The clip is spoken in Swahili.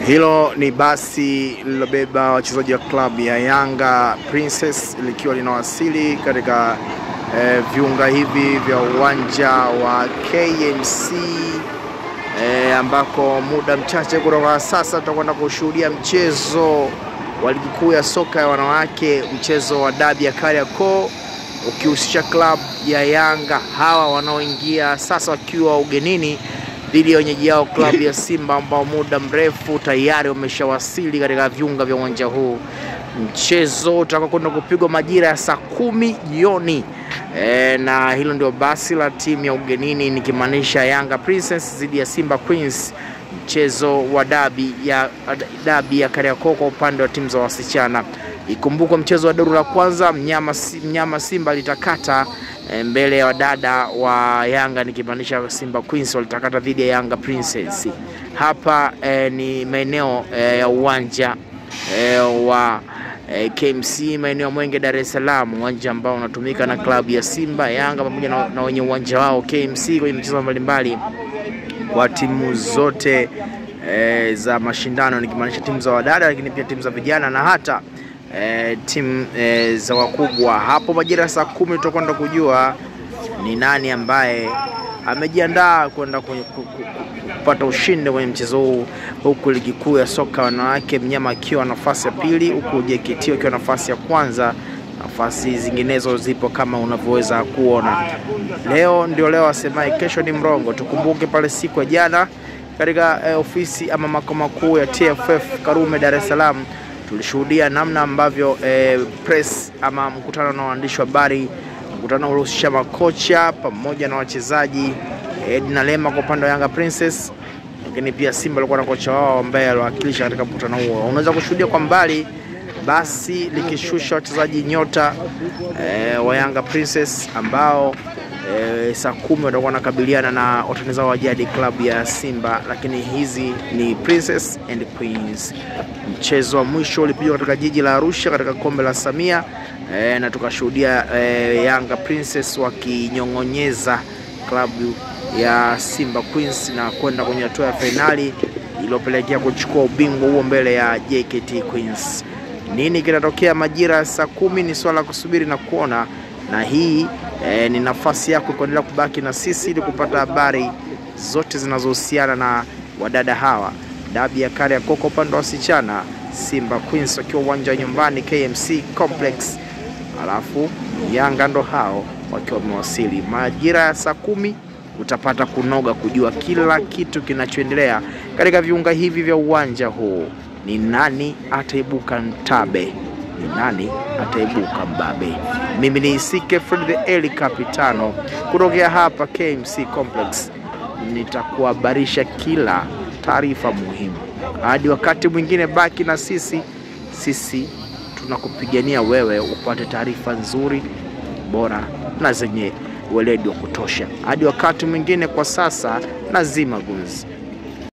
Hilo ni basi lilobeba wachezaji wa klabu ya Yanga Princess likiwa linawasili katika viunga hivi vya uwanja wa KMC ambako muda mchache kutoka sasa tutakwenda kushuhudia mchezo wa ligi kuu ya soka ya wanawake, mchezo wa dabi ya Kariakoo ukihusisha klabu ya Yanga hawa wanaoingia sasa wakiwa ugenini dhidi ya wenyeji yao klabu ya Simba ambao muda mrefu tayari wameshawasili katika viunga vya uwanja huu. Mchezo utakwenda kupigwa majira ya saa 10 jioni. Na hilo ndio basi la timu ya ugenini nikimaanisha Yanga Princess dhidi ya Simba Queens, mchezo wa dabi ya Kariakoo kwa upande wa timu za wasichana. Ikumbuka mchezo wa duru la kwanza mnyama Simba litakata mbele ya wadada wa Yanga nikimaanisha Simba Queens walitakata dhidi ya Yanga Princess. Hapa ni maeneo ya uwanja wa KMC, maeneo ya Mwenge, Dar es Salaam, uwanja ambao unatumika na klabu ya Simba, Yanga pamoja na wenye uwanja wao KMC kwenye michezo mbalimbali kwa timu zote za mashindano nikimaanisha timu za wadada lakini pia timu za vijana na hata timu za wakubwa. Hapo majira saa 10 tutakwenda kujua ni nani ambaye amejiandaa kwenda kupata ushindi kwenye mchezo huu, huku ligi kuu ya soka wanawake mnyama akiwa nafasi ya pili, huku JKT akiwa nafasi ya kwanza. Nafasi zinginezo zipo kama unavyoweza kuona. Leo ndio leo asemaye kesho ni mrongo. Tukumbuke pale siku ya jana katika ofisi ama makao makuu ya TFF Karume, Dar es Salaam, tulishuhudia namna ambavyo press ama mkutano na waandishi wa habari, mkutano uliohusisha makocha pamoja na wachezaji, Edna Lema kwa upande wa Yanga Princess, lakini pia Simba alikuwa na kocha wao ambaye aliwakilisha katika mkutano huo. Unaweza kushuhudia kwa mbali basi likishusha wachezaji nyota wa Yanga Princess ambao saa 10 watakuwa nakabiliana na watani zao wa jadi klabu ya Simba, lakini hizi ni Princess and Queens. Mchezo wa mwisho ulipigwa katika jiji la Arusha katika kombe la Samia na tukashuhudia Yanga Princess wakinyongonyeza klabu ya Simba Queens na kwenda kwenye hatua ya finali iliyopelekea kuchukua ubingwa huo mbele ya JKT Queens. Nini kinatokea majira ya saa 10 ni swala kusubiri na kuona, na hii ni nafasi yako kuendelea kubaki na sisi ili kupata habari zote zinazohusiana na wadada hawa. Dabi ya Kariakoo kwa upande wa wasichana, Simba Queens wakiwa uwanja nyumbani KMC Complex, alafu Yanga ndo hao wakiwa wamewasili. Majira ya saa 10 utapata kunoga kujua kila kitu kinachoendelea katika viunga hivi vya uwanja huu. Ni nani ataibuka Ntabe, ni nani ataibuka Mbabe. Mimi ni Isike Fred the Eli Capitano kutokea hapa KMC Complex. Nitakuhabarisha kila taarifa muhimu. Hadi wakati mwingine baki na sisi tunakupigania wewe upate taarifa nzuri, bora na zenye weledi wa kutosha. Hadi wakati mwingine, kwa sasa nazima gunzi.